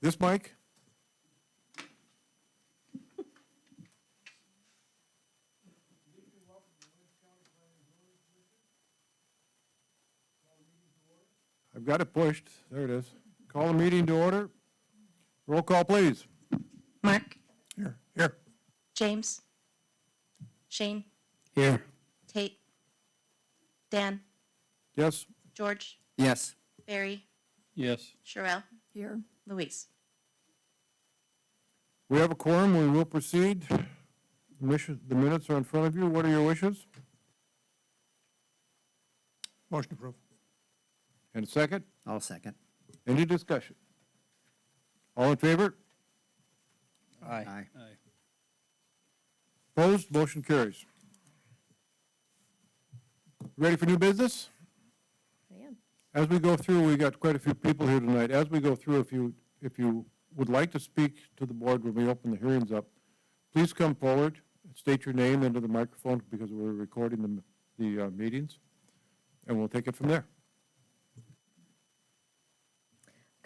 This mic? I've got it pushed. There it is. Call the meeting to order. Roll call, please. Mark, Here. Here. James, Shane, Here. Tate, Dan, Yes. George, Yes. Barry, Yes. Sherelle, Here. Louise. We have a quorum. We will proceed. The minutes are in front of you. What are your wishes? Motion approved. And a second? I'll second. Any discussion? All in favor? Aye. Aye. Opposed? Motion carries. Ready for new business? I am. As we go through, we got quite a few people here tonight. As we go through, if you would like to speak to the board when we open the hearings up, please come forward, state your name into the microphone because we're recording the meetings, and we'll take it from there.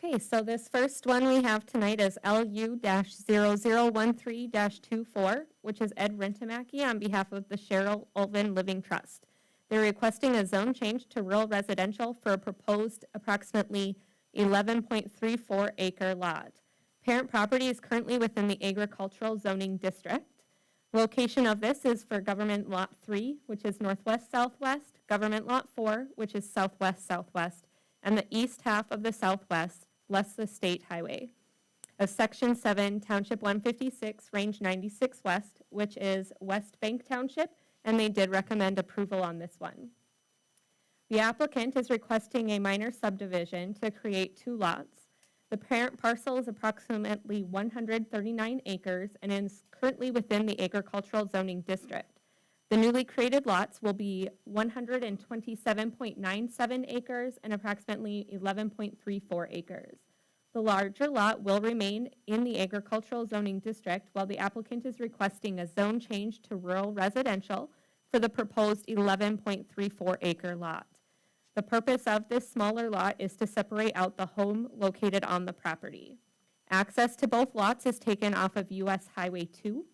Okay, so this first one we have tonight is LU-0013-24, which is Ed Rentamaki on behalf of the Cheryl Ulvin Living Trust. They're requesting a zone change to rural residential for a proposed approximately 11.34 acre lot. Parent property is currently within the agricultural zoning district. Location of this is for Government Lot 3, which is northwest-southwest, Government Lot 4, which is southwest-southwest, and the east half of the southwest, less the state highway. Of Section 7, Township 156, Range 96 West, which is West Bank Township, and they did recommend approval on this one. The applicant is requesting a minor subdivision to create 2 lots. The parent parcel is approximately 139 acres and is currently within the agricultural zoning district. The newly created lots will be 127.97 acres and approximately 11.34 acres. The larger lot will remain in the agricultural zoning district while the applicant is requesting a zone change to rural residential for the proposed 11.34 acre lot. The purpose of this smaller lot is to separate out the home located on the property. Access to both lots is taken off of US Highway 2.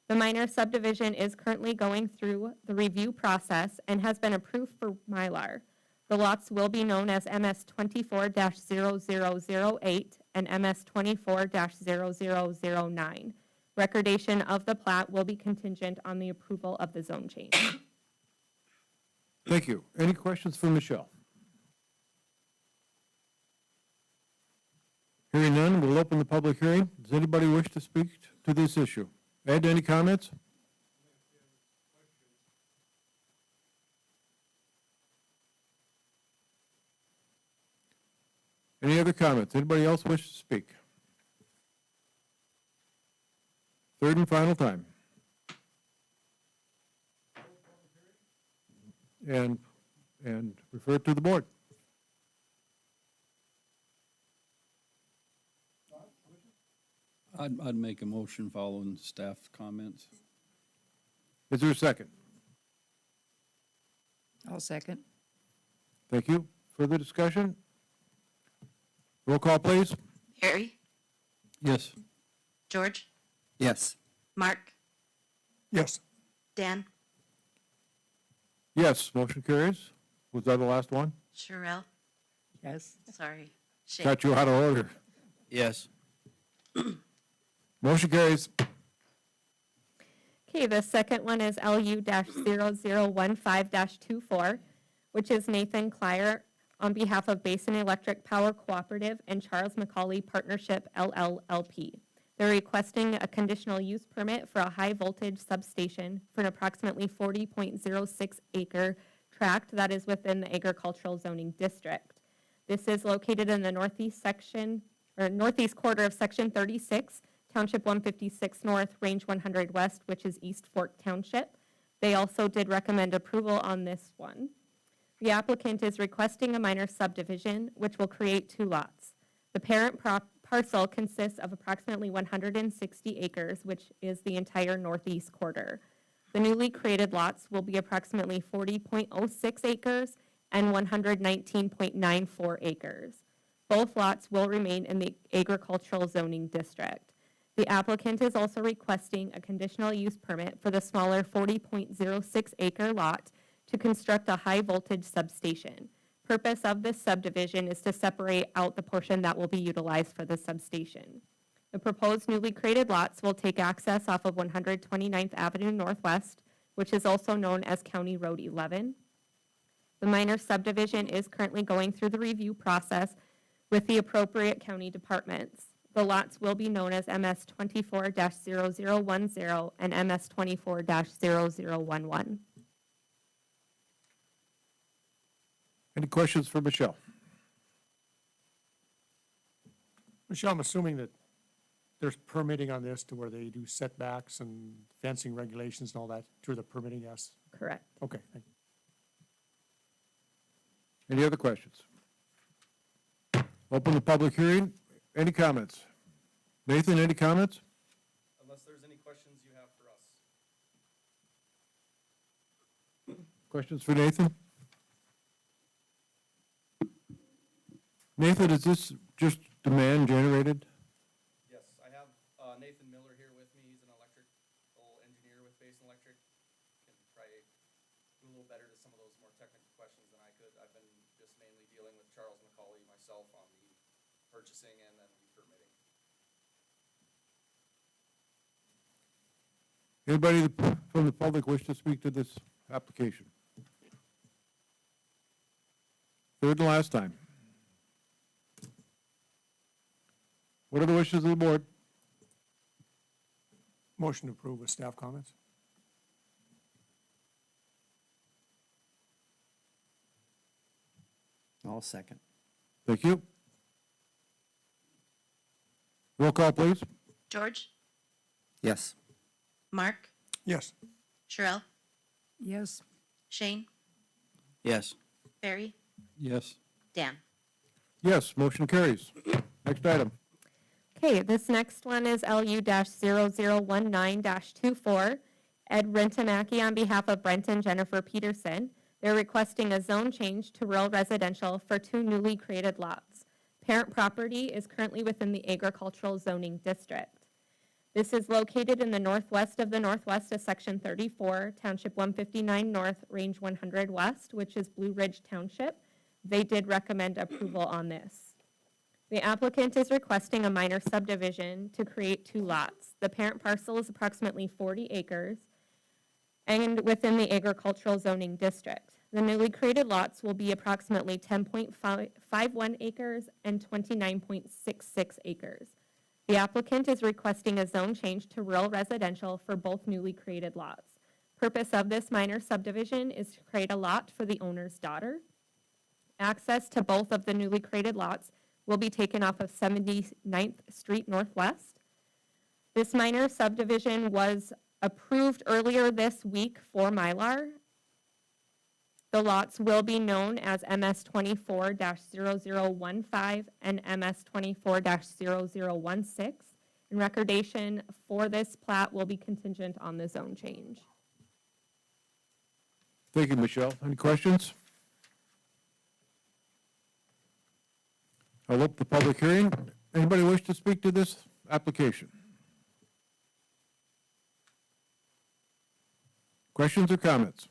The minor subdivision is currently going through the review process and has been approved for Mylar. The lots will be known as MS 24-0008 and MS 24-0009. Recordation of the plat will be contingent on the approval of the zone change. Thank you. Any questions for Michelle? Hearing none, we'll open the public hearing. Does anybody wish to speak to this issue? Ed, any comments? Any other comments? Anybody else wish to speak? Third and final time. And refer it to the board. I'd make a motion following staff comments. Is there a second? I'll second. Thank you. Further discussion? Roll call, please. Barry, Yes. George, Yes. Mark, Yes. Dan, Yes, motion carries. Was that the last one? Sherelle, Yes. sorry, Shane. Got you out of order. Yes. Motion carries. Okay, the second one is LU-0015-24, which is Nathan Clyer on behalf of Basin Electric Power Cooperative and Charles McCauley Partnership LLLP. They're requesting a conditional use permit for a high voltage substation for an approximately 40.06 acre tract that is within the agricultural zoning district. This is located in the northeast quarter of Section 36, Township 156 North, Range 100 West, which is East Fork Township. They also did recommend approval on this one. The applicant is requesting a minor subdivision, which will create 2 lots. The parent parcel consists of approximately 160 acres, which is the entire northeast quarter. The newly created lots will be approximately 40.06 acres and 119.94 acres. Both lots will remain in the agricultural zoning district. The applicant is also requesting a conditional use permit for the smaller 40.06 acre lot to construct a high-voltage substation. Purpose of this subdivision is to separate out the portion that will be utilized for the substation. The proposed newly created lots will take access off of 129th Avenue Northwest, which is also known as County Road 11. The minor subdivision is currently going through the review process with the appropriate county departments. The lots will be known as MS 24-0010 and MS 24-0011. Any questions for Michelle? Michelle, I'm assuming that there's permitting on this to where they do setbacks and fencing regulations and all that through the permitting, yes? Correct. Okay, thank you. Any other questions? Open the public hearing. Any comments? Nathan, any comments? Unless there's any questions you have for us. Questions for Nathan? Nathan, is this just demand generated? Yes, I have Nathan Miller here with me. He's an electrical engineer with Basin Electric. Can probably do a little better to some of those more technical questions than I could. I've been just mainly dealing with Charles McCauley myself on the purchasing and then the permitting. Anybody from the public wish to speak to this application? Third and last time. What are the wishes of the board? Motion to approve with staff comments? I'll second. Thank you. Roll call, please. George, Yes. Mark, Yes. Sherelle, Yes. Shane, Yes. Barry, Yes. Dan. Yes, motion carries. Next item. Okay, this next one is LU-0019-24. Ed Rentamaki on behalf of Brent and Jennifer Peterson. They're requesting a zone change to rural residential for two newly created lots. Parent property is currently within the agricultural zoning district. This is located in the northwest of the northwest of Section 34, Township 159 North, Range 100 West, which is Blue Ridge Township. They did recommend approval on this. The applicant is requesting a minor subdivision to create two lots. The parent parcel is approximately 40 acres and within the agricultural zoning district. The newly created lots will be approximately 10.51 acres and 29.66 acres. The applicant is requesting a zone change to rural residential for both newly created lots. Purpose of this minor subdivision is to create a lot for the owner's daughter. Access to both of the newly created lots will be taken off of 79th Street Northwest. This minor subdivision was approved earlier this week for Mylar. The lots will be known as MS 24-0015 and MS 24-0016. And recordation for this plat will be contingent on the zone change. Thank you, Michelle. Any questions? I'll open the public hearing. Anybody wish to speak to this application? Questions or comments?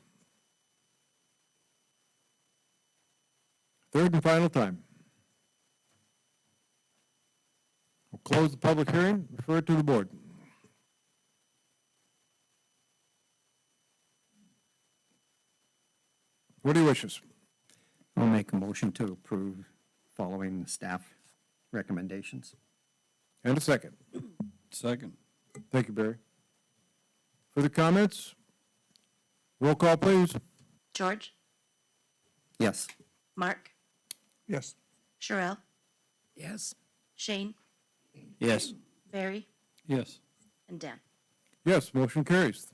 Third and final time. We'll close the public hearing, refer it to the board. What are your wishes? I'll make a motion to approve following the staff recommendations. And a second. Second. Thank you, Barry. Further comments? Roll call, please. George, Yes. Mark, Yes. Sherelle, Yes. Shane, Yes. Barry, Yes. and Dan. Yes, motion carries.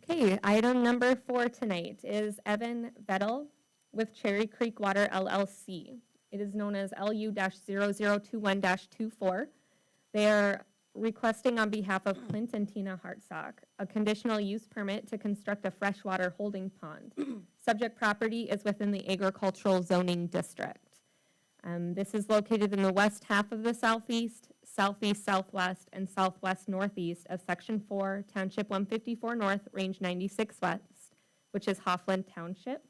Okay, item number 4 tonight is Evan Vettel with Cherry Creek Water LLC. It is known as LU-0021-24. They are requesting on behalf of Clint and Tina Hartsock a conditional use permit to construct a freshwater holding pond. Subject property is within the agricultural zoning district. This is located in the west half of the southeast, southeast, southwest, and southwest northeast of Section 4, Township 154 North, Range 96 West, which is Hoffland Township.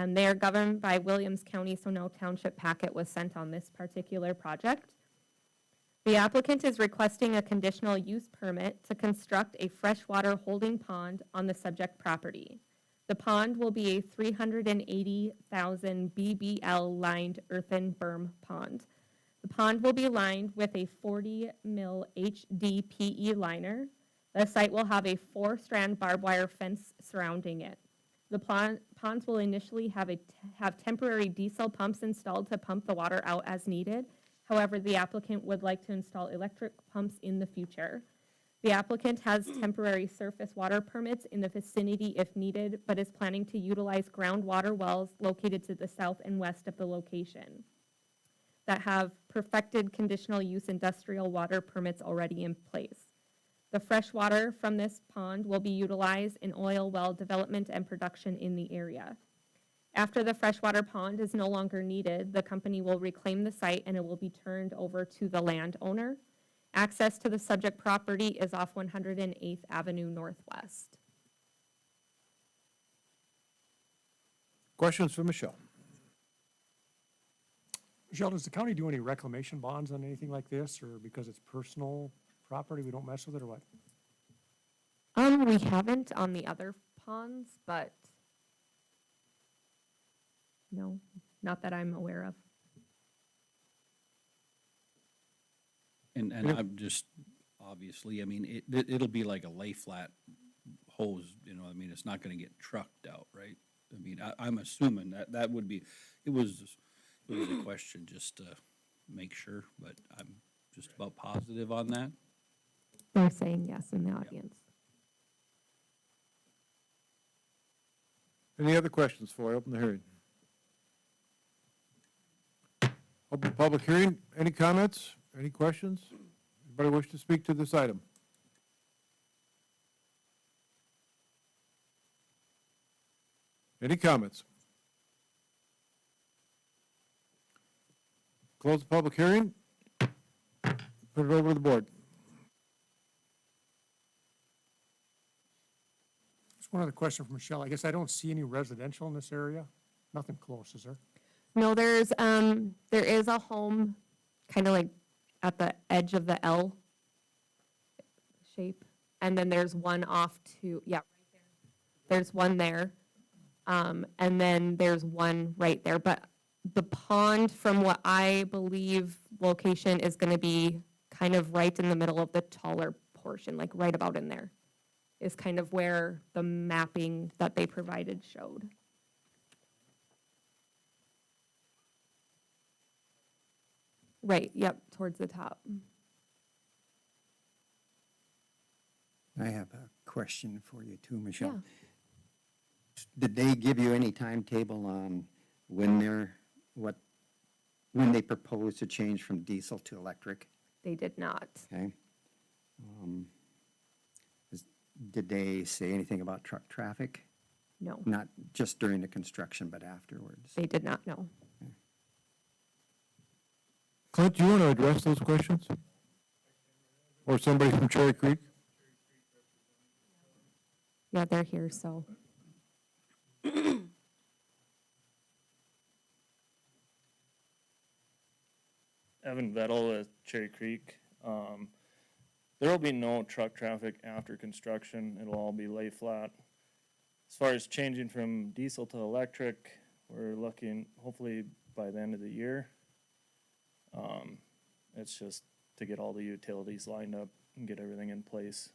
They are governed by Williams County, so no township packet was sent on this particular project. The applicant is requesting a conditional use permit to construct a freshwater holding pond on the subject property. The pond will be a 380,000 BBL lined earthen berm pond. The pond will be lined with a 40 mil HDPE liner. The site will have a 4-strand barbed wire fence surrounding it. The ponds will initially have temporary diesel pumps installed to pump the water out as needed. However, the applicant would like to install electric pumps in the future. The applicant has temporary surface water permits in the vicinity if needed, but is planning to utilize groundwater wells located to the south and west of the location that have perfected conditional use industrial water permits already in place. The fresh water from this pond will be utilized in oil well development and production in the area. After the freshwater pond is no longer needed, the company will reclaim the site and it will be turned over to the landowner. Access to the subject property is off 108th Avenue Northwest. Questions for Michelle? Michelle, does the county do any reclamation bonds on anything like this, or because it's personal property, we don't mess with it, or what? We haven't on the other ponds, but no, not that I'm aware of. And I'm just, obviously, I mean, it'll be like a lay flat hose, you know, I mean, it's not gonna get trucked out, right? I mean, I'm assuming that would be, it was a question just to make sure, but I'm just about positive on that. They're saying yes in the audience. Any other questions before I open the hearing? Open the public hearing. Any comments? Any questions? Anybody wish to speak to this item? Any comments? Close the public hearing. Put it over to the board. Just one other question for Michelle. I guess I don't see any residential in this area. Nothing close, is there? No, there is a home kind of like at the edge of the L shape. And then there's one off to, yeah, right there. There's one there. And then there's one right there. But the pond, from what I believe, location is going to be kind of right in the middle of the taller portion, like right about in there, is kind of where the mapping that they provided showed. Right, yep, towards the top. I have a question for you too, Yeah. Michelle. Did they give you any timetable on when when they propose to change from diesel to electric? They did not. Okay. Did they say anything about truck traffic? No, Not just during the construction, but afterwards? they did not know. Clint, do you want to address those questions? Or somebody from Cherry Creek? Yeah, they're here, so. Evan Vettel at Cherry Creek. There will be no truck traffic after construction. It'll all be lay flat. As far as changing from diesel to electric, we're looking hopefully by the end of the year. It's just to get all the utilities lined up and get everything in place.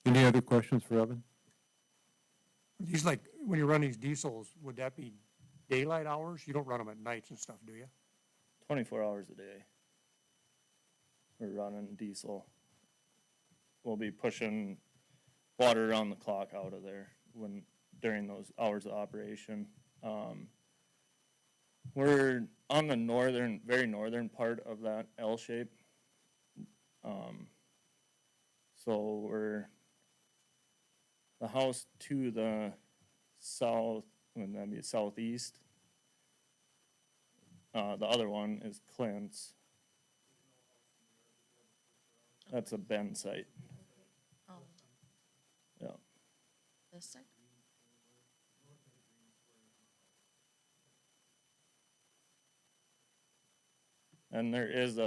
Any other questions for Evan? These, like, when you run these diesels, would that be daylight hours? You don't run them at nights and stuff, do you? 24 hours a day. We're running diesel. We'll be pushing water around the clock out of there during those hours of operation. We're on the northern, very northern part of that L shape. So we're, the house to the south, and that'd be southeast. The other one is Clint's. That's a Ben site, Oh, yeah. this side? And there is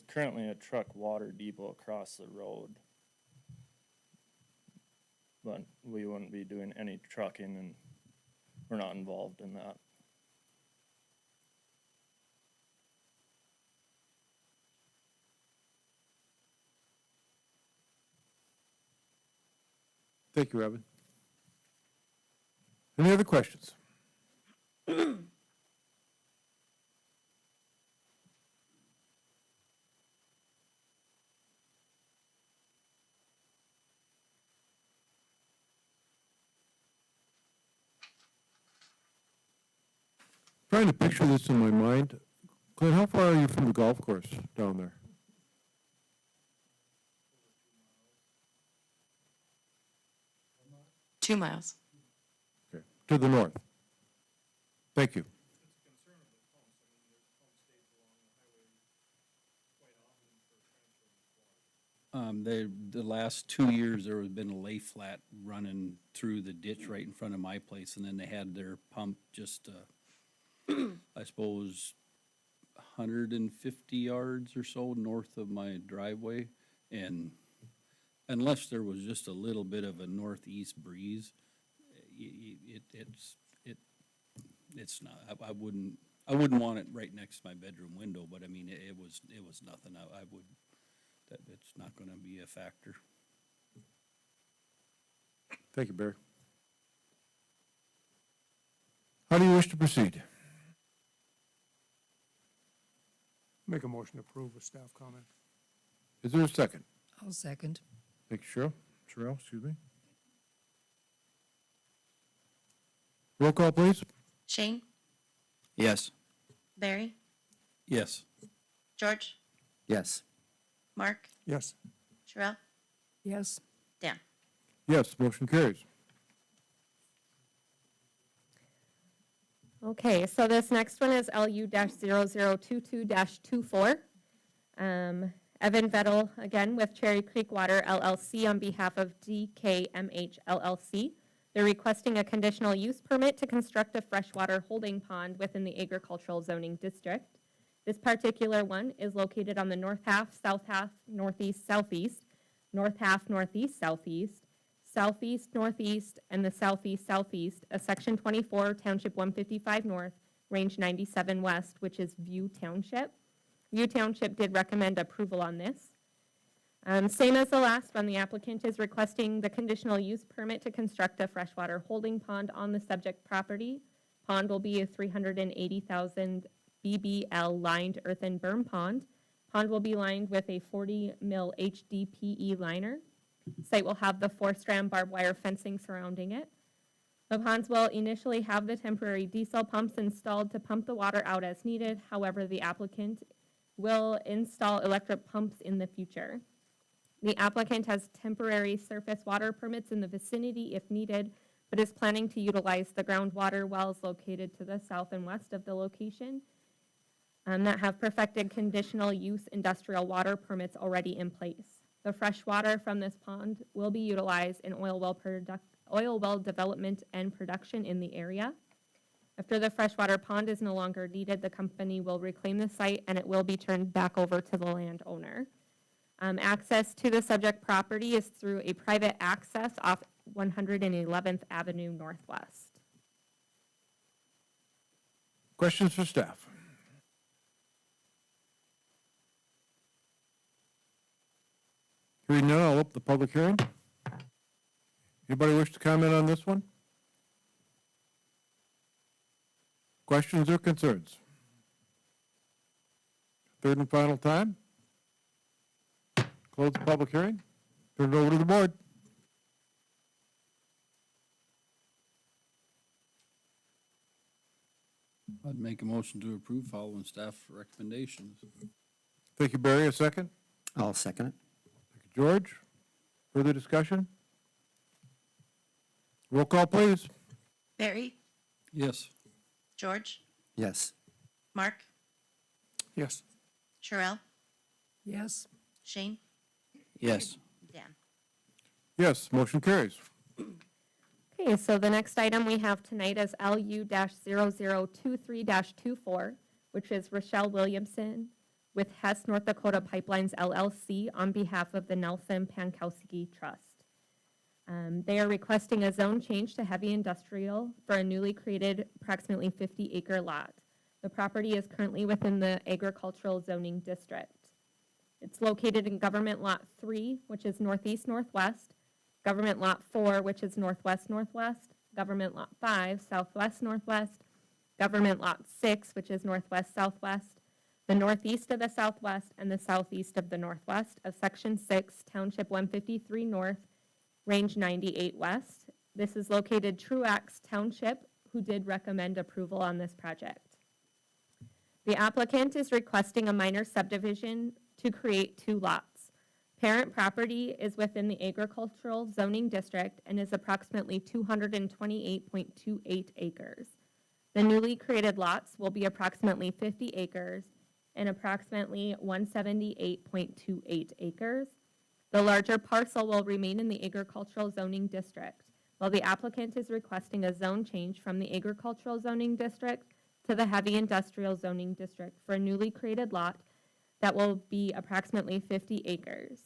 currently a truck water depot across the road. But we wouldn't be doing any trucking, and we're not involved in that. Thank you, Evan. Any other questions? Trying to picture this in my mind. Clint, how far are you from the golf course down there? Two miles. Okay, to the north. Thank you. The last 2 years, there has been a lay flat running through the ditch right in front of my place, and then they had their pump just, I suppose, 150 yards or so north of my driveway, and unless there was just a little bit of a northeast breeze, it's not, I wouldn't want it right next to my bedroom window, but I mean, it was nothing, I would, that it's not gonna be a factor. Thank you, Barry. How do you wish to proceed? Make a motion to approve with staff comment. Is there a second? I'll second. Thank you, Cheryl. Cheryl, excuse me. Roll call, please. Shane? Yes. Barry? Yes. George? Yes. Mark? Yes. Sherelle? Yes. Dan? Yes, motion carries. Okay, so this next one is LU-0022-24. Evan Vettel, again, with Cherry Creek Water LLC on behalf of DKMH LLC. They're requesting a conditional use permit to construct a freshwater holding pond within the agricultural zoning district. This particular one is located on the north half, south half, northeast, southeast, north half, northeast, southeast, southeast, northeast, and the southeast, southeast, a section 24, township 155 north, range 97 west, which is View Township. View Township did recommend approval on this. Same as the last one, the applicant is requesting the conditional use permit to construct a freshwater holding pond on the subject property. Pond will be a 380,000 BBL lined earthen berm pond. Pond will be lined with a 40 mil HDPE liner. Site will have the 4-strand barbed wire fencing surrounding it. The ponds will initially have the temporary diesel pumps installed to pump the water out as needed. However, the applicant will install electric pumps in the future. The applicant has temporary surface water permits in the vicinity if needed, but is planning to utilize the groundwater wells located to the south and west of the location that have perfected conditional use industrial water permits already in place. The fresh water from this pond will be utilized in oil well development and production in the area. After the freshwater pond is no longer needed, the company will reclaim the site and it will be turned back over to the landowner. Access to the subject property is through a private access off 111th Avenue Northwest. Questions for staff? Hearing none, I'll open the public hearing. Anybody wish to comment on this one? Questions or concerns? Third and final time? Close the public hearing. Turn it over to the board. I'd make a motion to approve following staff recommendations. Thank you, Barry. A second? I'll second it. Thank you, George. Further discussion? Roll call, please. Barry, Yes. George, Yes. Mark, Yes. Sherelle, Yes. Shane, Yes. Dan. Yes, motion carries. Okay, so the next item we have tonight is LU-0023-24, which is Rochelle Williamson with Hess North Dakota Pipelines LLC on behalf of the Nelson Pankowski Trust. They are requesting a zone change to heavy industrial for a newly created approximately 50-acre lot. The property is currently within the agricultural zoning district. It's located in Government Lot 3, which is northeast-northwest, Government Lot 4, which is northwest-northwest, Government Lot 5, southwest-northwest, Government Lot 6, which is northwest-southwest, the northeast of the southwest, and the southeast of the northwest of Section 6, Township 153 North, Range 98 West. This is located Truax Township, who did recommend approval on this project. The applicant is requesting a minor subdivision to create 2 lots. Parent property is within the agricultural zoning district and is approximately 228.28 acres. The newly created lots will be approximately 50 acres and approximately 178.28 acres. The larger parcel will remain in the agricultural zoning district, while the applicant is requesting a zone change from the agricultural zoning district to the heavy industrial zoning district for a newly created lot that will be approximately 50 acres.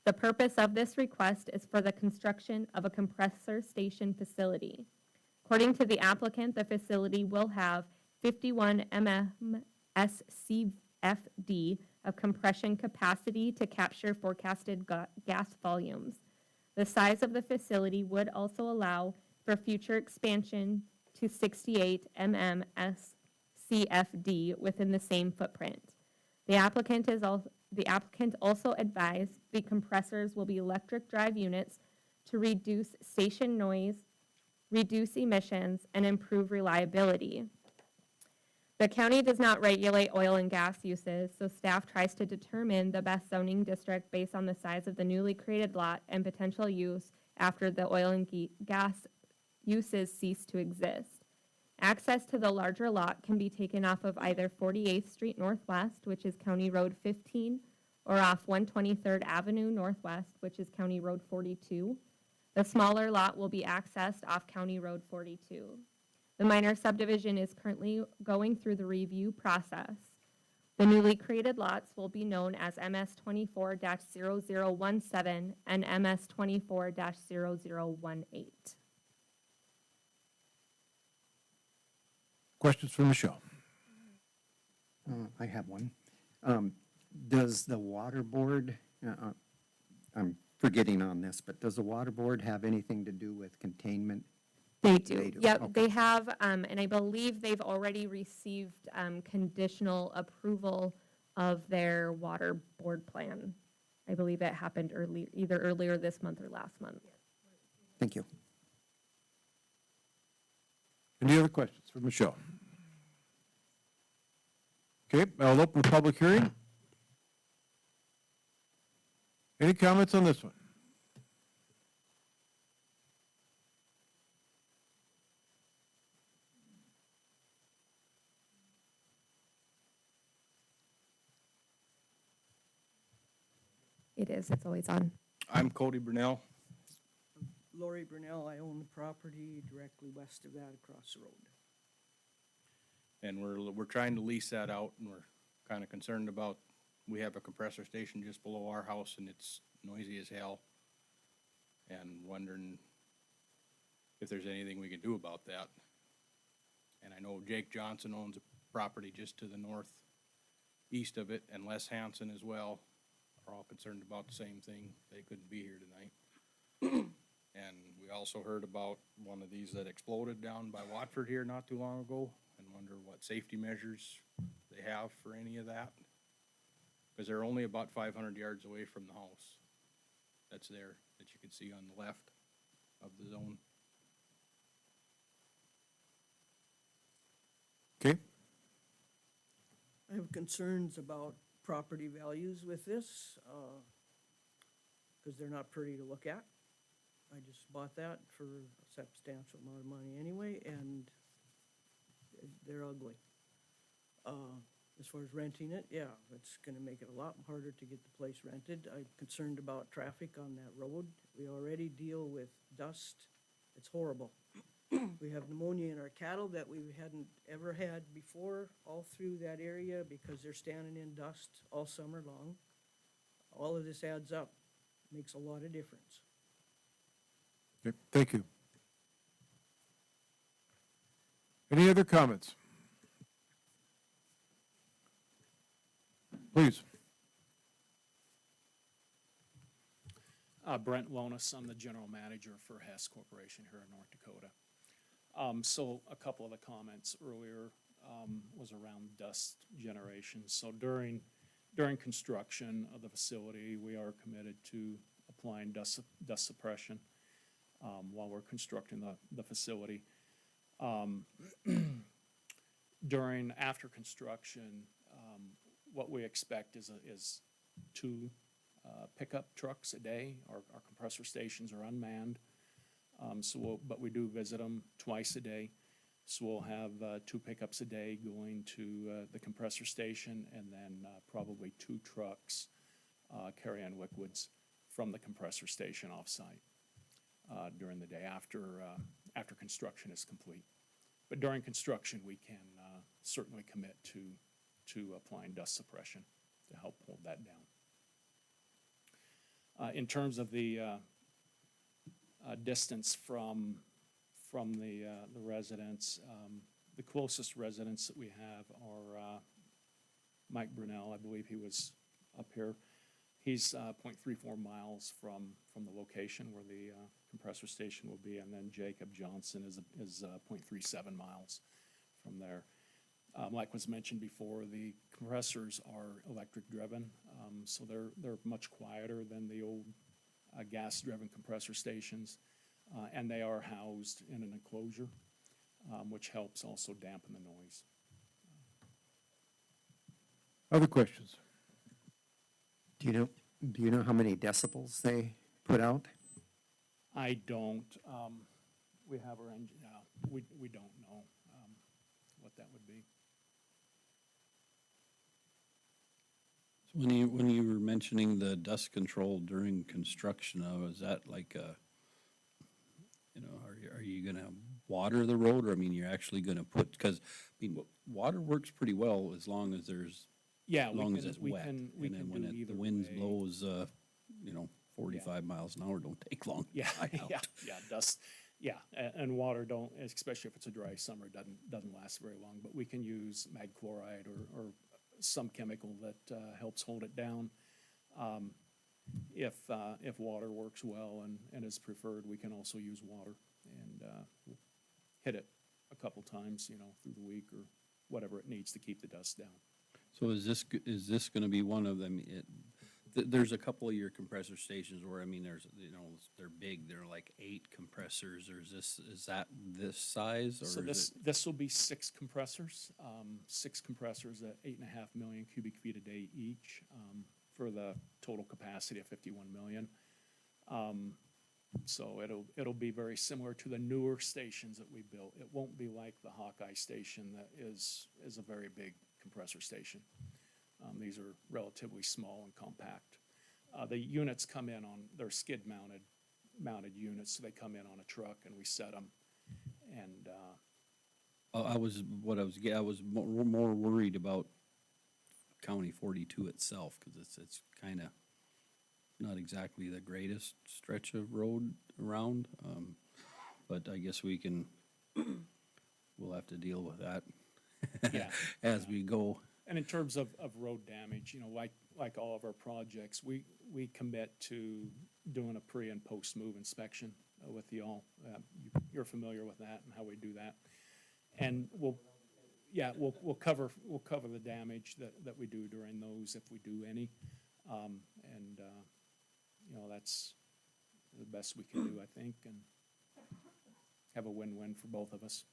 The purpose of this request is for the construction of a compressor station facility. According to the applicant, the facility will have 51 MMSCFD of compression capacity to capture forecasted gas volumes. The size of the facility would also allow for future expansion to 68 MMSCFD within the same footprint. The applicant also advised the compressors will be electric drive units to reduce station noise, reduce emissions, and improve reliability. The county does not regulate oil and gas uses, so staff tries to determine the best zoning district based on the size of the newly created lot and potential use after the oil and gas uses cease to exist. Access to the larger lot can be taken off of either 48th Street Northwest, which is County Road 15, or off 123rd Avenue Northwest, which is County Road 42. The smaller lot will be accessed off County Road 42. The minor subdivision is currently going through the review process. The newly created lots will be known as MS24-0017 and MS24-0018. Questions for Michelle? I have one. Does the water board, I'm forgetting on this, but does the water board have anything to do with containment? They They do. do, Yep, okay. they have, and I believe they've already received conditional approval of their water board plan. I believe it happened either earlier this month or last month. Thank you. Any other questions for Michelle? Okay, I'll open the public hearing. Any comments on this one? It is, it's always on. I'm Cody Brunell. Lori Brunell, I own the property directly west of that across the road. And we're trying to lease that out, and we're kind of concerned about, we have a compressor station just below our house, and it's noisy as hell. And wondering if there's anything we can do about that. And I know Jake Johnson owns a property just to the northeast of it, and Les Hansen as well are all concerned about the same thing. They couldn't be here tonight. And we also heard about one of these that exploded down by Watford here not too long ago, and wonder what safety measures they have for any of that. Because they're only about 500 yards away from the house that's there, that you can see on the left of the zone. Okay, I have concerns about property values with this, because they're not pretty to look at. I just bought that for a substantial amount of money anyway, and they're ugly. As far as renting it, yeah, it's gonna make it a lot harder to get the place rented. I'm concerned about traffic on that road. We already deal with dust. It's horrible. We have pneumonia in our cattle that we hadn't ever had before, all through that area, because they're standing in dust all summer long. All of this adds up, makes a lot of difference. Okay, thank you. Any other comments? Please. Brent Lonis, I'm the general manager for Hess Corporation here in North Dakota. So a couple of the comments earlier was around dust generation. So during construction of the facility, we are committed to applying dust suppression while we're constructing the facility. After construction, what we expect is two pickup trucks a day. Our compressor stations are unmanned, but we do visit them twice a day. So we'll have 2 pickups a day going to the compressor station, and then probably 2 trucks carrying liquids from the compressor station offsite during the day after construction is complete. But during construction, we can certainly commit to applying dust suppression to help hold that down. In terms of the distance from the residents, the closest residents that we have are Mike Brunel. I believe he was up here. He's 0.34 miles from the location where the compressor station will be, and then Jacob Johnson is 0.37 miles from there. Like was mentioned before, the compressors are electric driven, so they're much quieter than the old gas driven compressor stations, and they are housed in an enclosure, which helps also dampen the noise. Other questions? Do you know how many decibels they put out? I don't, we have our engine, we don't know what that would be. So when you were mentioning the dust control during construction, is that like are you gonna water the road, or I mean, you're actually gonna put, because I mean, water works pretty well as long as there's, Yeah, as long as it's we wet. can And do then when the either winds way. blows, 45 miles an hour don't take long. to Yeah, dry out. yeah, dust, yeah, and water don't, especially if it's a dry summer, doesn't last very long, but we can use mag chloride or some chemical that helps hold it down. If water works well and is preferred, we can also use water and we'll hit it a couple times, through the week or whatever it needs to keep the dust down. So is this gonna be one of them? There's a couple of your compressor stations where, I mean, they're big, they're like 8 compressors, or is that this size, or So is it? this will be 6 compressors, 6 compressors at 8.5 million cubic feet a day each, for the total capacity of 51 million. So it'll be very similar to the newer stations that we built. It won't be like the Hawkeye station that is a very big compressor station. These are relatively small and compact. The units come in they're skid mounted units, so they come in on a truck and we set them. And I was more worried about County 42 itself, because it's kind of not exactly the greatest stretch of road around, but I guess we'll have to deal with that Yeah. as we go. And in terms of road damage, like all of our projects, we commit to doing a pre and post move inspection with y'all. You're familiar with that and how we do that. And we'll cover the damage that we do during those, if we do any. That's the best we can do, I think, and have a win-win for both of us.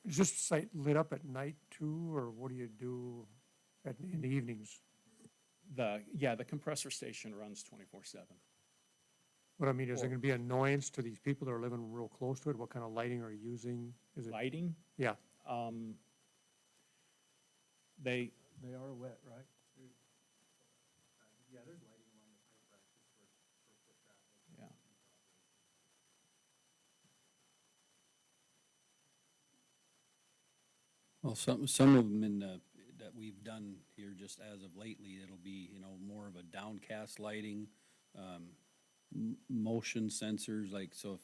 Is this site lit up at night too, or what do you do in the evenings? The compressor station runs 24/7. What I mean, is there Or- gonna be annoyance to these people that are living real close to it? What kind of lighting are you using? Is it, Lighting, yeah, they are wet, right? Yeah. Well, some of them that we've done here just as of lately, it'll be, more of a downcast lighting, motion sensors, like, so if,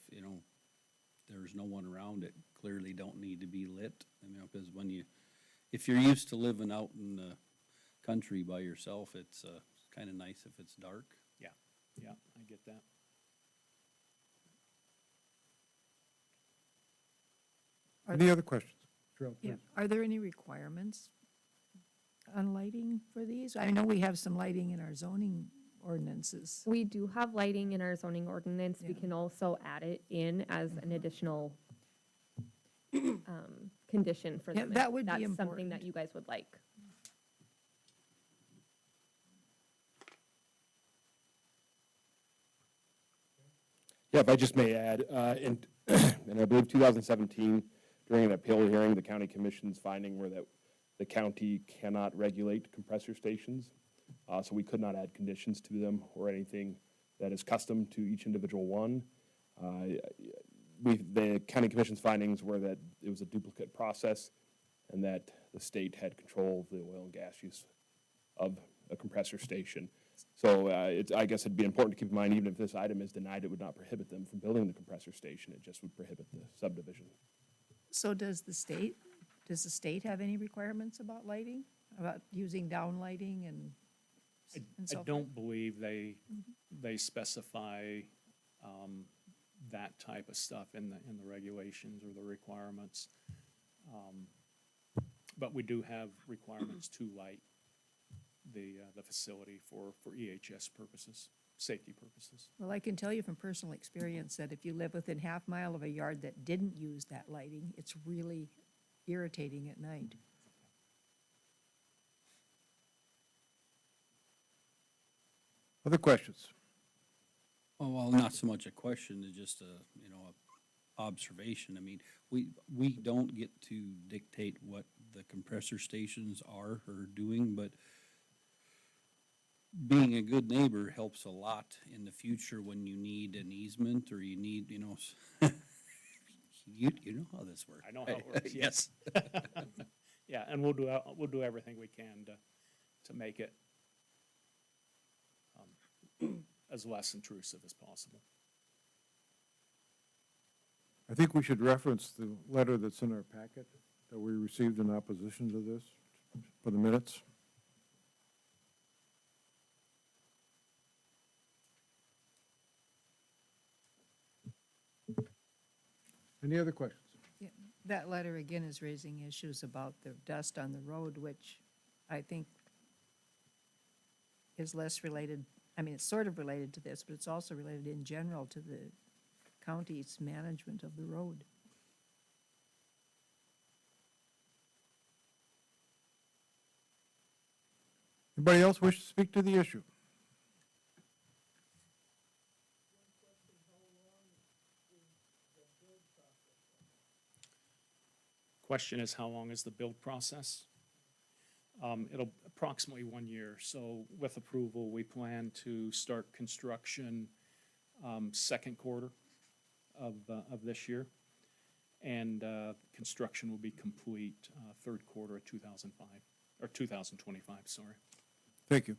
there's no one around, it clearly don't need to be lit. Because if you're used to living out in the country by yourself, it's kind of nice if it's dark. Yeah, I get that. Any other questions? Cheryl, Yeah, please. are there any requirements on lighting for these? I know we have some lighting in our zoning ordinances. We do have lighting in our zoning ordinance. We Yeah. can also add it in as an additional condition for Yeah, them. if that would be That's something important. that you guys would like. Yeah, if I just may add, in I believe 2017, during an appeal hearing, the county commission's finding were that the county cannot regulate compressor stations. So we could not add conditions to them or anything that is custom to each individual one. The county commission's findings were that it was a duplicate process and that the state had control of the oil and gas use of a compressor station. So I guess it'd be important to keep in mind, even if this item is denied, it would not prohibit them from building the compressor station. It just would prohibit the subdivision. So does the state have any requirements about lighting, about using down lighting and I so forth? don't believe they specify, that type of stuff in the regulations or the requirements. But we do have requirements to light the facility for EHS purposes, safety purposes. Well, I can tell you from personal experience that if you live within half mile of a yard that didn't use that lighting, it's really irritating at night. Other questions? Oh, well, not so much a question, it's just a observation. I mean, we don't get to dictate what the compressor stations are or doing, but being a good neighbor helps a lot in the future when you need an easement or you need, you know how this works. I know how it works, Yes. Yeah, and we'll do everything we can to make it as less intrusive as possible. I think we should reference the letter that's in our packet that we received in opposition to this for the minutes. Any other questions? Yeah, that letter again is raising issues about the dust on the road, which I think is less related, I mean, it's sort of related to this, but it's also related in general to the county's management of the road. Anybody else wish to speak to the issue? Question is, how long is the build process? It'll approximately 1 year, so with approval, we plan to start construction, second quarter of this year. And, construction will be complete, third quarter of 2005, or 2025, sorry. Thank you.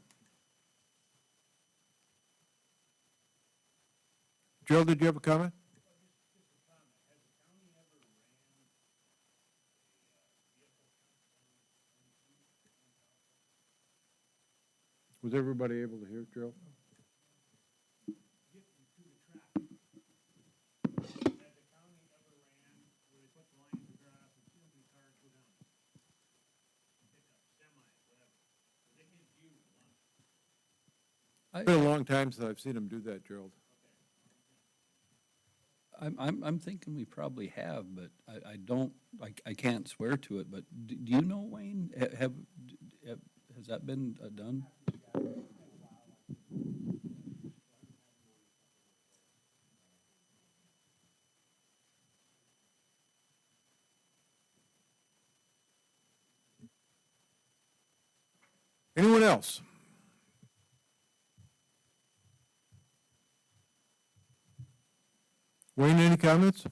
Gerald, did you have a comment? Was everybody able to hear, Gerald? It's been a long time since I've seen him do that, Gerald. I'm thinking we probably have, but I don't, I can't swear to it, but do you know, Wayne? Has that been done? Anyone else? Wayne, any comments?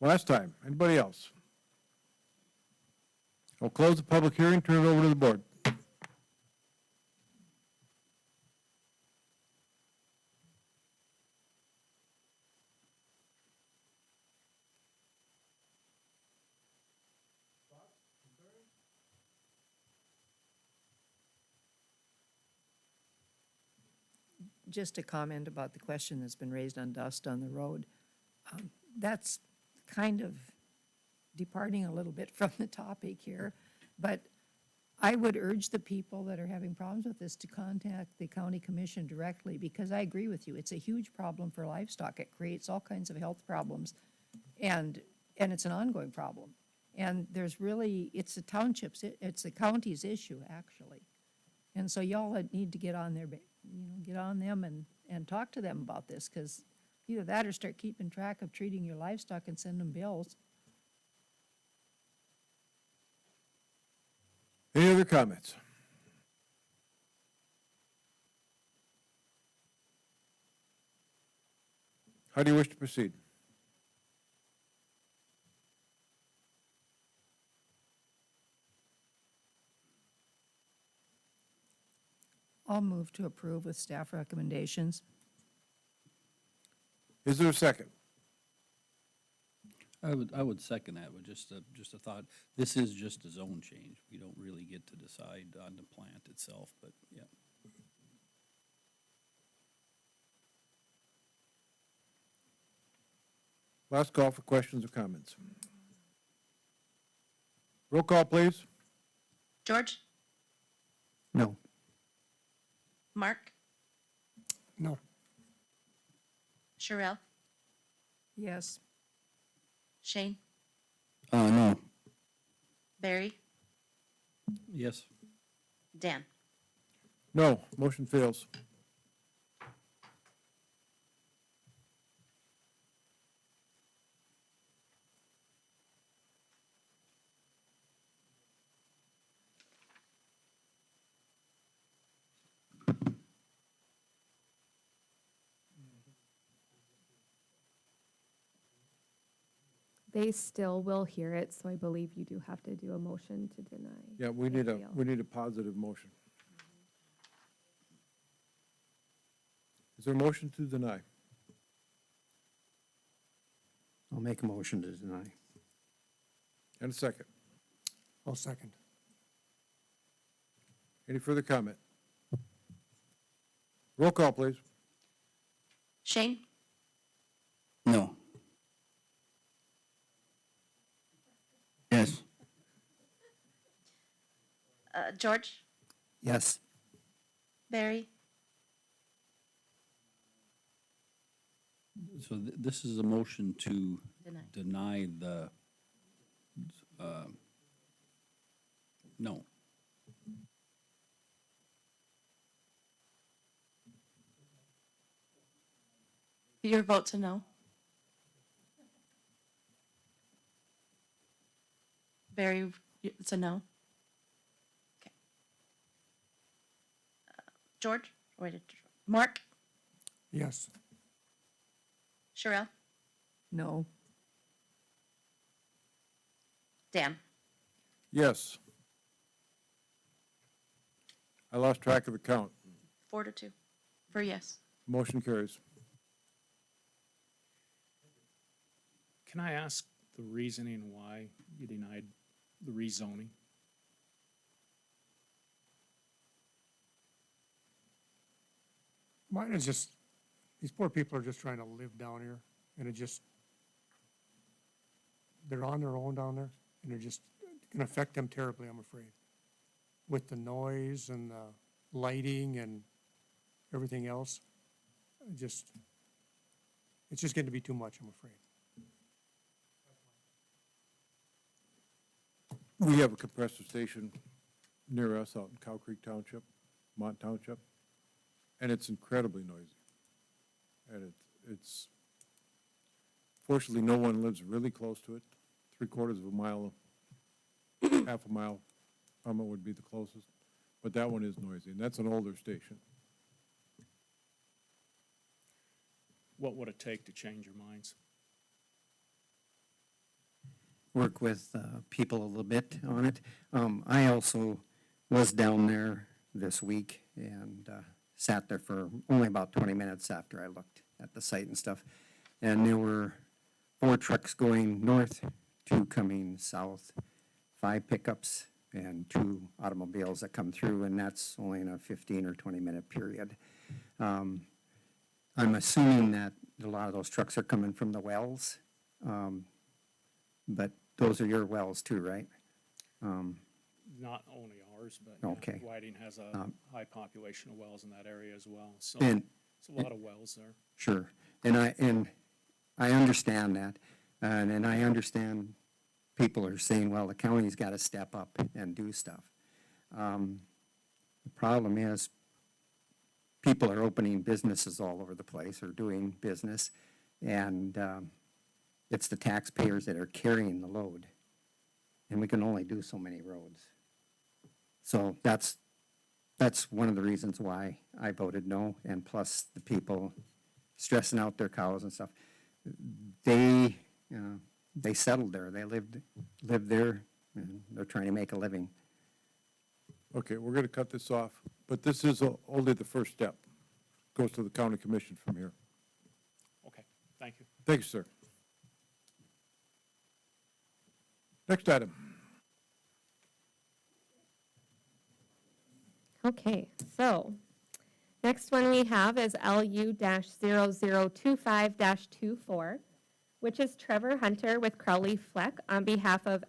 Last time, anybody else? I'll close the public hearing, turn it over to the board. Just a comment about the question that's been raised on dust on the road. That's kind of departing a little bit from the topic here, but I would urge the people that are having problems with this to contact the county commission directly, because I agree with you. It's a huge problem for livestock. It creates all kinds of health problems, and it's an ongoing problem. And there's really, it's the townships, it's the county's issue, actually. And so y'all need to get on there, get on them and talk to them about this, because either that or start keeping track of treating your livestock and send them bills. Any other comments? How do you wish to proceed? I'll move to approve with staff recommendations. Is there a second? I would second that with just a thought. This is just a zone change. We don't really get to decide on the plant itself, but yeah. Last call for questions or comments. Roll call, please. George, No. Mark, No. Sherelle, Yes. Shane, No. Barry, Yes. Dan. No, motion fails. They still will hear it, so I believe you do have to do a motion to deny. Yeah, we the need a, appeal. we need a positive motion. Is there a motion to deny? I'll make a motion to deny. And a second. I'll second. Any further comment? Roll call, please. Shane, No. Yes. George, Yes. Barry, So this is a motion to deny. deny the, no. Your vote's a no. Barry, it's a no. Okay. George, Mark, Yes. Sherelle, No. Dan. Yes. I lost track of the count. 4-2 for yes. Motion carries. Can I ask the reasoning why you denied the rezoning? Mine is just, these poor people are just trying to live down here, and it just, they're on their own down there, and they're just, gonna affect them terribly, I'm afraid. With the noise and the lighting and everything else. It's just getting to be too much, I'm afraid. We have a compressor station near us out in Cow Creek Township, Mont Township, and it's incredibly noisy. And it's, fortunately, no one lives really close to it. 3/4 of a mile, half a mile from it would be the closest. But that one is noisy, and that's an older station. What would it take to change your minds? Work with people a little bit on it. I also was down there this week and sat there for only about 20 minutes after I looked at the site and stuff. And there were 4 trucks going north, 2 coming south, 5 pickups, and 2 automobiles that come through, and that's only in a 15 or 20-minute period. I'm assuming that a lot of those trucks are coming from the wells, but those are your wells too, right? Not only ours, but yeah, Okay. Whiting has a high population of wells in that area as well, so And it's a lot of wells there. sure, and I understand that, and I understand people are saying, well, the county's got to step up and do stuff. The problem is, people are opening businesses all over the place or doing business, and it's the taxpayers that are carrying the load, and we can only do so many roads. So that's one of the reasons why I voted no, and plus the people stressing out their cows and stuff. They settled there, they lived there, and they're trying to make a living. Okay, we're gonna cut this off, but this is only the first step. Goes to the county commission from here. Okay, thank you. Thank you, sir. Next item. Okay, so next one we have is LU-0025-24, which is Trevor Hunter with Crowley Fleck on behalf of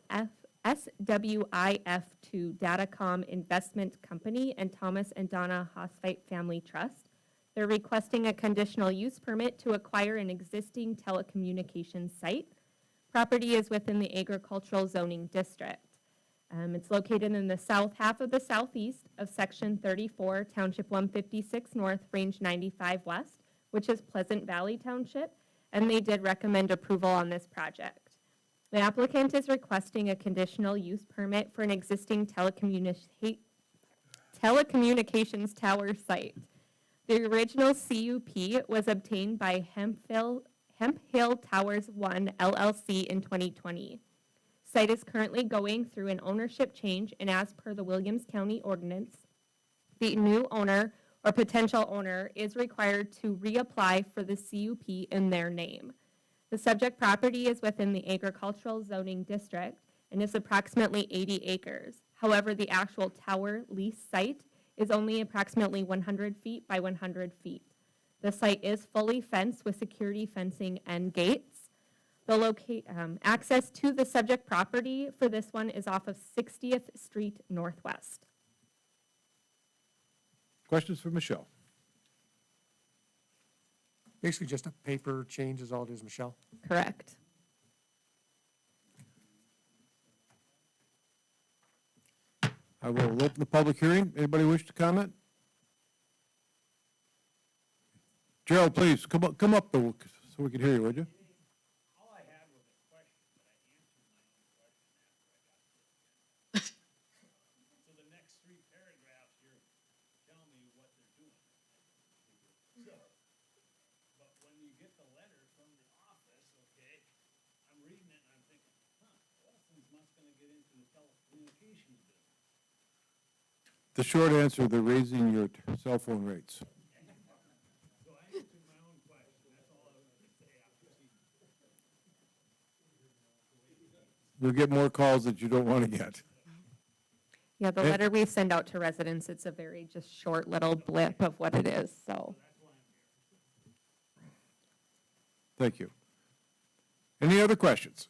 SWIF2 Datacom Investment Company and Thomas and Donna Hosfite Family Trust. They're requesting a conditional use permit to acquire an existing telecommunications site. Property is within the agricultural zoning district. It's located in the south half of the southeast of Section 34, Township 156 North, Range 95 West, which is Pleasant Valley Township, and they did recommend approval on this project. The applicant is requesting a conditional use permit for an existing telecommunications tower site. The original CUP was obtained by Hemp Hill Towers 1 LLC in 2020. Site is currently going through an ownership change, and as per the Williams County ordinance, the new owner or potential owner is required to reapply for the CUP in their name. The subject property is within the agricultural zoning district and is approximately 80 acres. However, the actual tower lease site is only approximately 100 feet by 100 feet. The site is fully fenced with security fencing and gates. The access to the subject property for this one is off of 60th Street Northwest. Questions for Michelle? Basically just a paper change is all it is, Michelle. Correct. I will open the public hearing. Anybody wish to comment? Gerald, please, come up so we can hear you, would you? All I had was a question, but I answered my own question after I got to it. So the next 3 paragraphs, you're telling me what they're doing. So, but when you get the letter from the office, okay, I'm reading it and I'm thinking, Wilson's must gonna get into the telecommunications business. The short answer, they're raising your cell phone rates. So I answered my own question, that's all I was gonna say after seeing it. You'll get more calls that you don't want to get. Yeah, the letter we send out to residents, it's a very just short little blip of what it is, so. Thank you. Any other questions?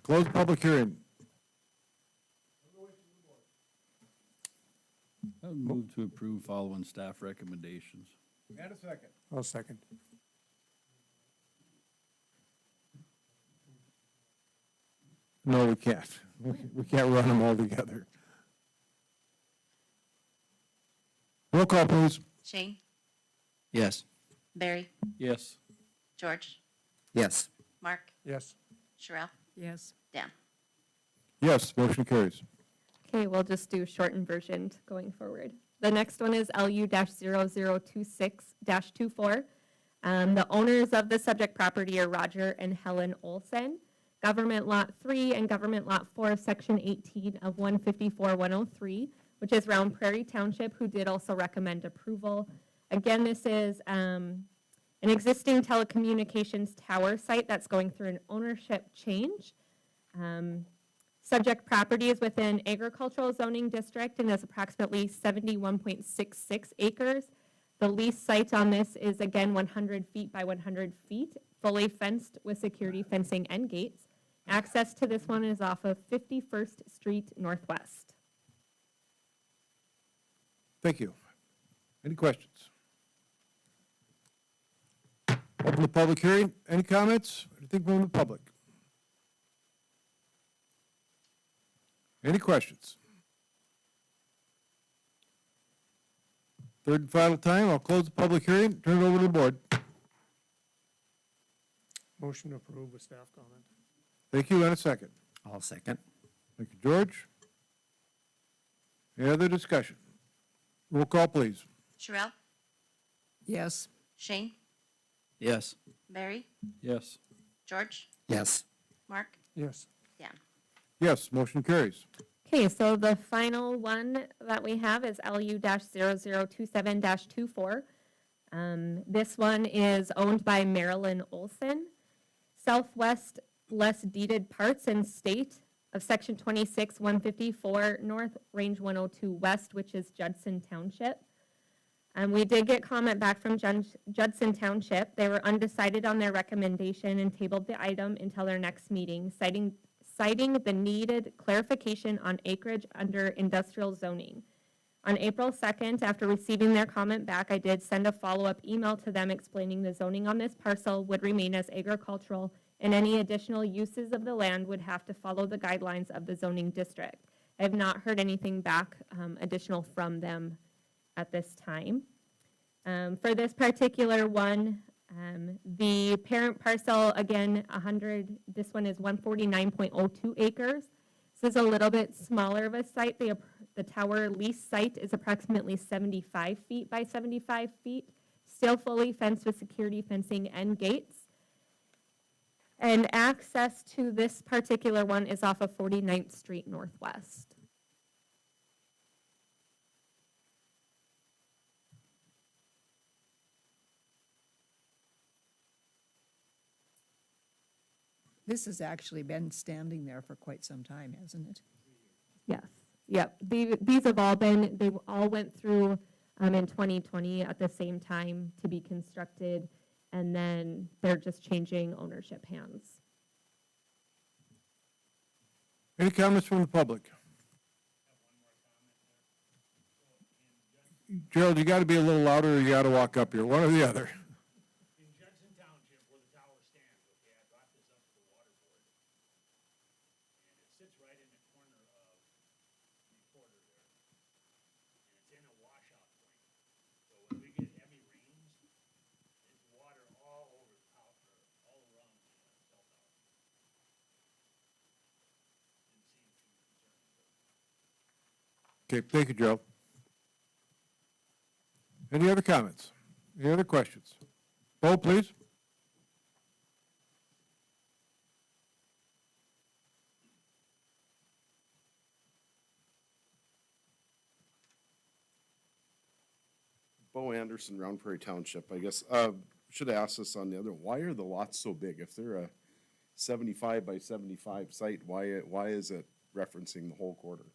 Close public hearing. I would move to approve following staff recommendations. And a second. I'll second. No, we can't. We can't run them all together. Roll call, please. Shane, Yes. Barry, Yes. George, Yes. Mark, Yes. Sherelle, Yes. Dan. Yes, motion carries. Okay, we'll just do shortened version going forward. The next one is LU-0026-24. The owners of the subject property are Roger and Helen Olson. Government Lot 3 and Government Lot 4 of Section 18 of 154-103, which is Round Prairie Township, who did also recommend approval. Again, this is an existing telecommunications tower site that's going through an ownership change. Subject property is within agricultural zoning district and is approximately 71.66 acres. The lease site on this is again 100 feet by 100 feet, fully fenced with security fencing and gates. Access to this one is off of 51st Street Northwest. Thank you. Any questions? Open the public hearing. Any comments? Anything from the public? Any questions? Third and final time, I'll close the public hearing, turn it over to the board. Motion to approve with staff comment. Thank you, and a second. I'll second. Thank you, George. Any other discussion? Roll call, please. Sherelle, Yes. Shane, Yes. Barry, Yes. George, Yes. Mark, Yes. Dan. Yes, motion carries. Okay, so the final one that we have is LU-0027-24. This one is owned by Marilyn Olson. Southwest less deeded parts and state of Section 26, 154 North, Range 102 West, which is Judson Township. We did get comment back from Judson Township. They were undecided on their recommendation and tabled the item until their next meeting, citing the needed clarification on acreage under industrial zoning. On April 2nd, after receiving their comment back, I did send a follow-up email to them explaining the zoning on this parcel would remain as agricultural and any additional uses of the land would have to follow the guidelines of the zoning district. I have not heard anything back additional from them at this time. For this particular one, the parent parcel, again, this one is 149.02 acres. This is a little bit smaller of a site. The tower lease site is approximately 75 feet by 75 feet, still fully fenced with security fencing and gates. And access to this particular one is off of 49th Street Northwest. This has actually been standing there for quite some time, hasn't it? Yes, yep. These have all been, they all went through in 2020 at the same time to be constructed, and then they're just changing ownership hands. Any comments from the public? Gerald, you got to be a little louder or you got to walk up here, one or the other. In Judson Township, where the tower stands, okay, I brought this up to the water board. And it sits right in the corner of Reporter there. And it's in a washout point. So when we get heavy rains, there's water all over the tower, or all around the cell tower. Didn't seem too concerned. Okay, thank you, Gerald. Any other comments? Any other questions? Bo, please. Bo Anderson, Round Prairie Township, I guess. Should have asked this on the other. Why are the lots so big? If they're a 75 by 75 site, why is it referencing the whole quarter?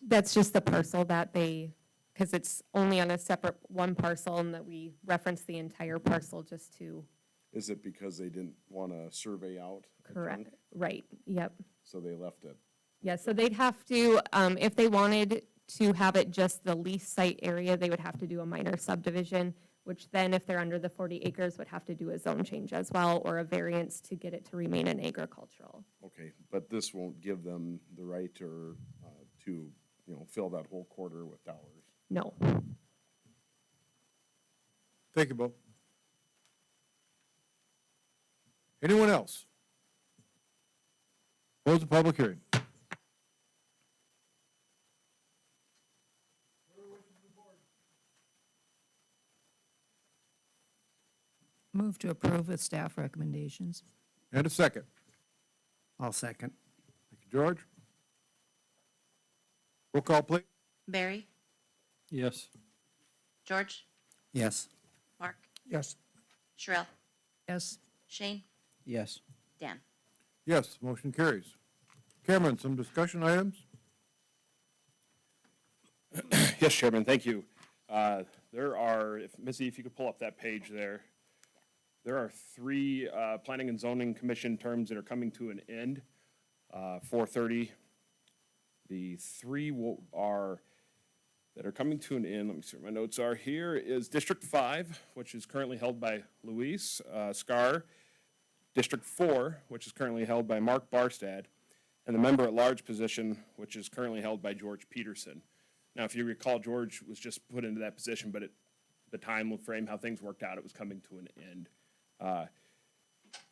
That's just the parcel that because it's only on a separate one parcel and that we reference the entire parcel just to. Is it because they didn't want to survey out a Correct, chunk? right, yep. So they left it. Yeah, so they'd have to, if they wanted To have it just the lease site area, they would have to do a minor subdivision, which then if they're under the 40 acres, would have to do a zone change as well, or a variance to get it to remain an agricultural. Okay, but this won't give them the right or, to, you know, fill that whole quarter with towers. No. Thank you, Bo. Anyone else? Close the public hearing. Move to approve with staff recommendations. And a second. I'll second. Thank you, George. Roll call, please. Barry, Yes. George, Yes. Mark, Yes. Sherrill, Yes. Shane, Yes. Dan. Yes, motion carries. Cameron, some discussion items? Yes, Chairman, thank you. There are, Missy, if you could pull up that page there. There are three Planning and Zoning Commission terms that are coming to an end, 4:30. The three that are coming to an end, let me see where my notes are here, is District 5, which is currently held by Luis Scar, District 4, which is currently held by Mark Barstad, and the member-at-large position, which is currently held by George Peterson. Now, if you recall, George was just put into that position, but at the time frame, how things worked out, it was coming to an end.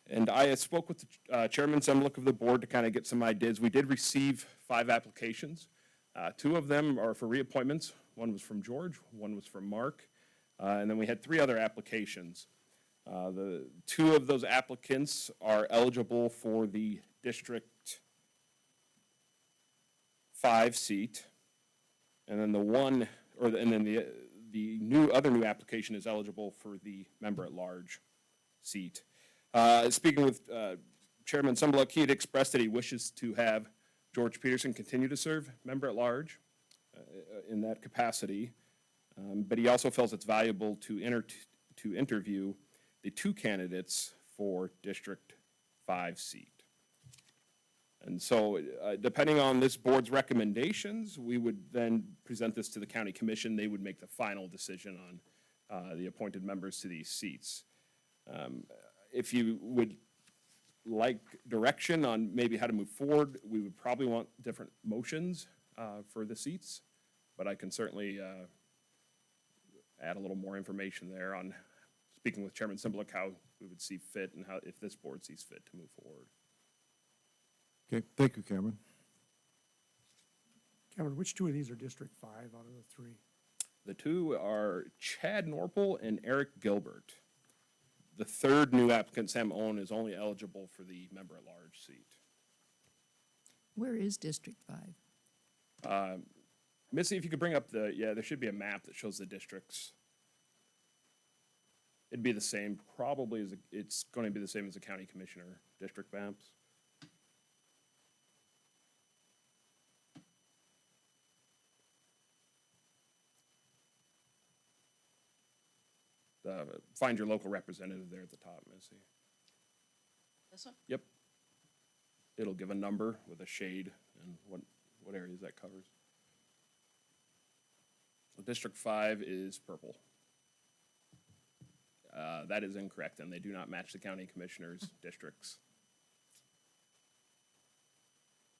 And I spoke with the Chairman Semlik of the board to kind of get some ideas. We did receive 5 applications. 2 of them are for reappointments. One was from George, one was from Mark, and then we had 3 other applications. The 2 of those applicants are eligible for the District 5 seat. And then the other new application is eligible for the member-at-large seat. Speaking with Chairman Semlik, he had expressed that he wishes to have George Peterson continue to serve member-at-large in that capacity, but he also feels it's valuable to interview the 2 candidates for District 5 seat. And so, depending on this board's recommendations, we would then present this to the county commission. They would make the final decision on the appointed members to these seats. If you would like direction on maybe how to move forward, we would probably want different motions for the seats, but I can certainly add a little more information there on speaking with Chairman Semlik, how we would see fit and how, if this board sees fit to move forward. Okay, thank you, Cameron. Cameron, which 2 of these are District 5 out of the 3? The 2 are Chad Norpel and Eric Gilbert. The 3rd new applicant, Sam Owen, is only eligible for the member-at-large seat. Where is District 5? Missy, if you could bring up there should be a map that shows the districts. It'd be the same, probably it's going to be the same as the county commissioner district maps. Find your local representative there at the top, Missy. This one? Yep. It'll give a number with a shade and what areas that covers. So District 5 is purple. That is incorrect, and they do not match the county commissioners' districts.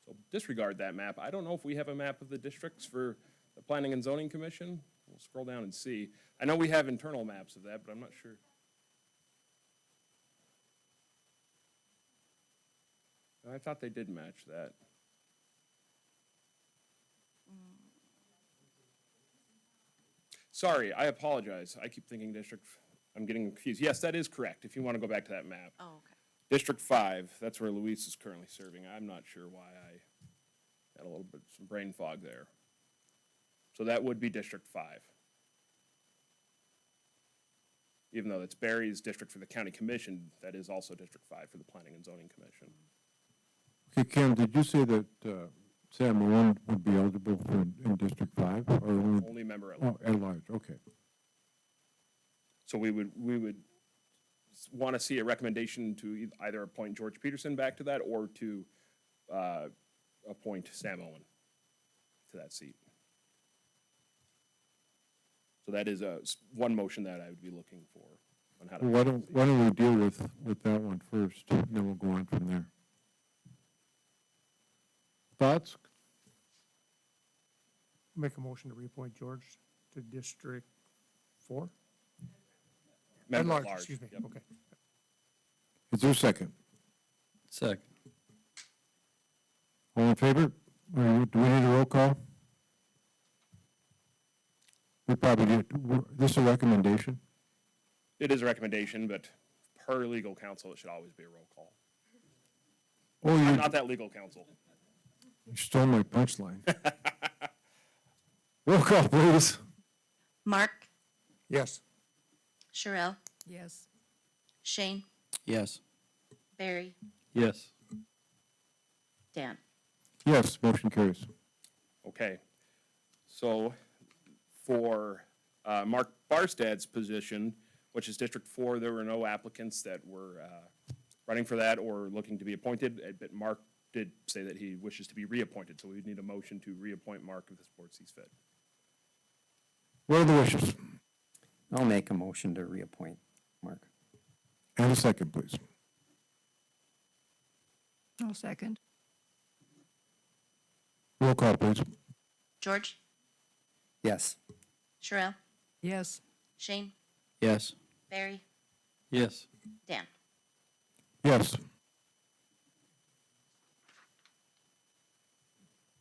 So disregard that map. I don't know if we have a map of the districts for the Planning and Zoning Commission. We'll scroll down and see. I know we have internal maps of that, but I'm not sure. I thought they did match that. Sorry, I apologize. I keep thinking I'm getting confused. Yes, that is correct, if you want to go back to that map. Oh, okay. District 5, that's where Luis is currently serving. I'm not sure why I had a little bit, some brain fog there. So that would be District 5. Even though it's Barry's district for the county commission, that is also District 5 for the Planning and Zoning Commission. Okay, Cam, did you say that Sam Owen would be eligible for in District 5? Or Only member at large. Oh, at large, okay. So we would want to see a recommendation to either appoint George Peterson back to that or to appoint Sam Owen to that seat. So that is one motion that I would be looking for on how to. Well, why don't we deal with that one first, and then we'll go on from there. Thoughts? Make a motion to reappoint George to District 4? Member at At-large, large, excuse me, yep. okay. Is there a second? Second. All in favor? Or do we need a roll call? We probably do. This is a recommendation? It is a recommendation, but per legal counsel, it should always be a roll call. Oh, I'm you not that legal counsel. stole my punchline. Roll call, please. Mark, Yes. Sherelle, Yes. Shane, Yes. Barry, Yes. Dan. Yes, motion carries. Okay. So for Mark Barstad's position, which is District 4, there were no applicants that were running for that or looking to be appointed, but Mark did say that he wishes to be reappointed, so we would need a motion to reappoint Mark if this board sees fit. What are the wishes? I'll make a motion to reappoint Mark. And a second, please. I'll second. Roll call, please. George, Yes. Sherelle, Yes. Shane, Yes. Barry, Yes. Dan. Yes.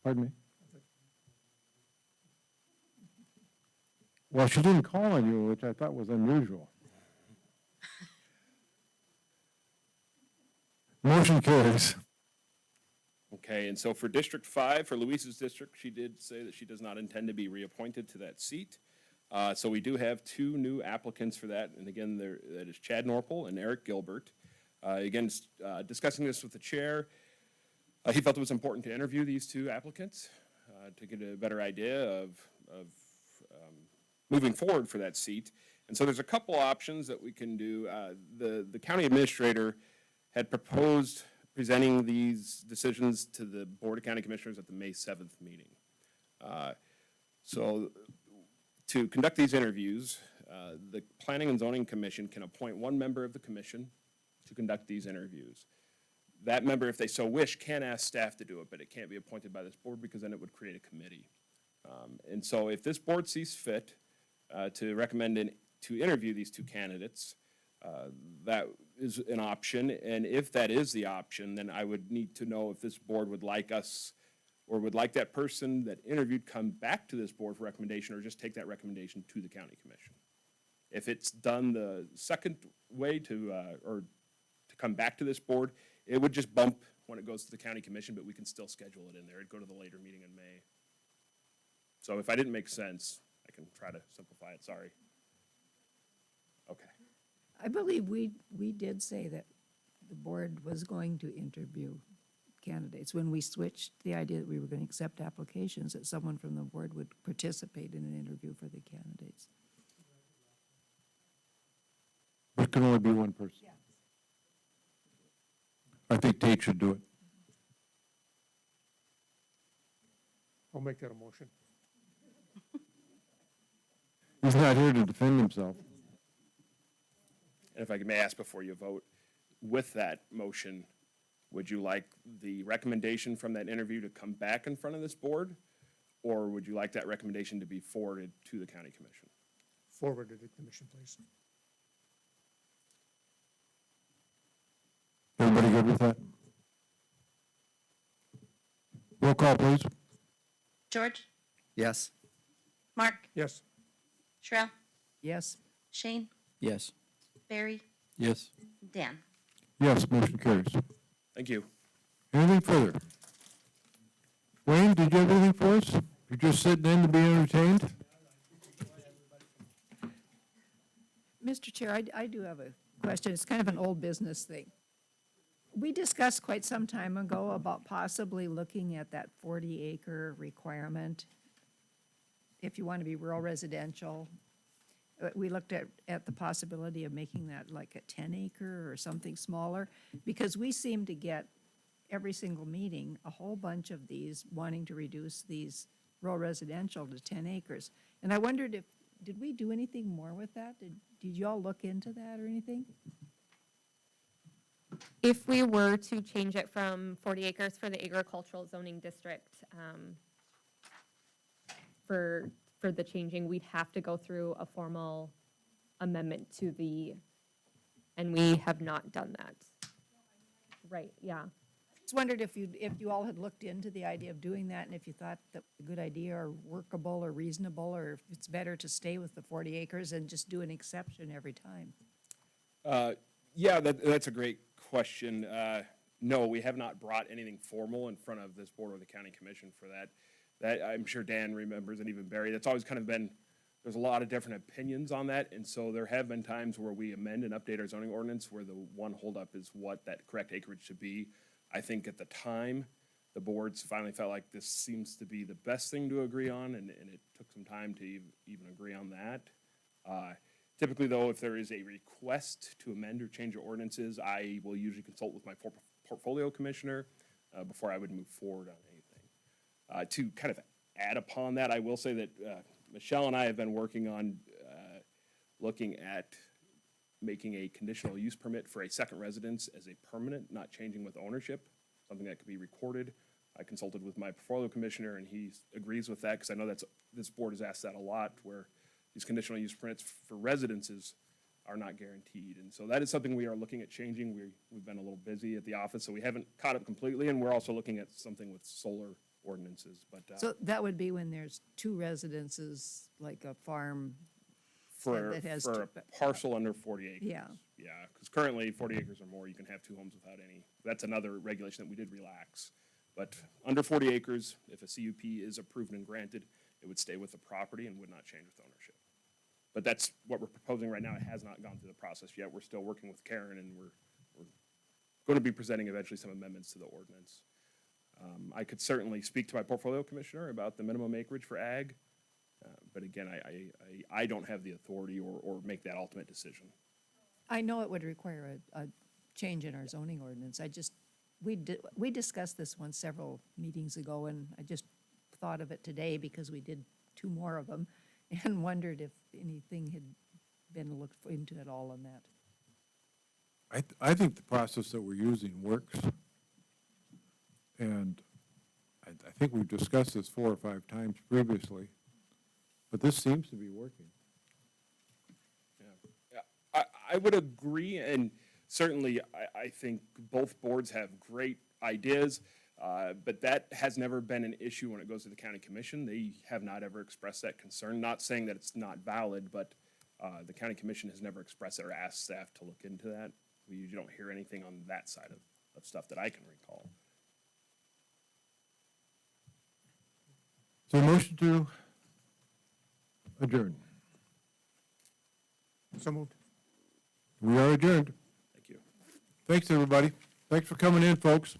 Pardon me? Well, she didn't call on you, which I thought was unusual. Motion carries. Okay, and so for District 5, for Louise's district, she did say that she does not intend to be reappointed to that seat. So we do have two new applicants for that, and again, that is Chad Norpel and Eric Gilbert. Again, discussing this with the chair, he felt it was important to interview these two applicants to get a better idea of moving forward for that seat. And so there's a couple options that we can do. The county administrator had proposed presenting these decisions to the Board of County Commissioners at the May 7th meeting. So to conduct these interviews, the Planning and Zoning Commission can appoint one member of the commission to conduct these interviews. That member, if they so wish, can ask staff to do it, but it can't be appointed by this board because then it would create a committee. And so if this board sees fit to recommend to interview these two candidates, that is an option. And if that is the option, then I would need to know if this board would like us or would like that person that interviewed come back to this board for recommendation or just take that recommendation to the county commission. If it's done the second way or to come back to this board, it would just bump when it goes to the county commission, but we can still schedule it in there. It'd go to the later meeting in May. So if I didn't make sense, I can try to simplify it, sorry. Okay. I believe we did say that the board was going to interview candidates. When we switched the idea that we were going to accept applications, that someone from the board would participate in an interview for the candidates. There can only be one person. I think Tate should do it. I'll make that a motion. He's not here to defend himself. And if I may ask before you vote, with that motion, would you like the recommendation from that interview to come back in front of this board? Or would you like that recommendation to be forwarded to the county commission? Forward to the commission, please. Everybody good with that? Roll call, please. George, Yes. Mark, Yes. Sherelle, Yes. Shane, Yes. Barry, Yes. Dan. Yes, motion carries. Thank you. Anything further? Wayne, did you have anything for us? You're just sitting in to be entertained? Mr. Chair, I do have a question. It's kind of an old business thing. We discussed quite some time ago about possibly looking at that 40-acre requirement if you want to be rural residential. We looked at the possibility of making that like a 10-acre or something smaller, because we seem to get every single meeting a whole bunch of these wanting to reduce these rural residential to 10 acres. And I wondered did we do anything more with that? Did y'all look into that or anything? If we were to change it from 40 acres for the agricultural zoning district, for the changing, we'd have to go through a formal amendment to and we have not done that. Right, yeah. Just wondered if you all had looked into the idea of doing that and if you thought that was a good idea or workable or reasonable, or if it's better to stay with the 40 acres and just do an exception every time. Yeah, that's a great question. No, we have not brought anything formal in front of this board or the county commission for that. That, I'm sure Dan remembers, and even Barry, that's always kind of been, there's a lot of different opinions on that, and so there have been times where we amend and update our zoning ordinance where the one holdup is what that correct acreage should be. I think at the time, the boards finally felt like this seems to be the best thing to agree on, and it took some time to even agree on that. Typically, though, if there is a request to amend or change your ordinances, I will usually consult with my portfolio commissioner before I would move forward on anything. To kind of add upon that, I will say that Michelle and I have been working on looking at making a conditional use permit for a second residence as a permanent, not changing with ownership, something that could be recorded. I consulted with my portfolio commissioner, and he agrees with that, because I know this board has asked that a lot, where these conditional use permits for residences are not guaranteed. And so that is something we are looking at changing. We've been a little busy at the office, so we haven't caught up completely, and we're also looking at something with solar ordinances, but So that would be when there's two residences, like a farm for that has a parcel under 40 acres. Yeah. Yeah, because currently 40 acres or more, you can have two homes without any. That's another regulation that we did relax. But under 40 acres, if a CUP is approved and granted, it would stay with the property and would not change with ownership. But that's what we're proposing right now. It has not gone through the process yet. We're still working with Karen, and we're going to be presenting eventually some amendments to the ordinance. I could certainly speak to my portfolio commissioner about the minimum acreage for ag, but again, I don't have the authority or make that ultimate decision. I know it would require a change in our zoning ordinance. We discussed this one several meetings ago, and I just thought of it today because we did two more of them and wondered if anything had been looked into at all on that. I think the process that we're using works. And I think we've discussed this 4 or 5 times previously, but this seems to be working. Yeah, I would agree, and certainly I think both boards have great ideas, but that has never been an issue when it goes to the county commission. They have not ever expressed that concern, not saying that it's not valid, but the county commission has never expressed it or asked staff to look into that. We usually don't hear anything on that side of stuff that I can recall. So motion to adjourn. So moved. We are adjourned. Thank you. Thanks, everybody. Thanks for coming in, folks.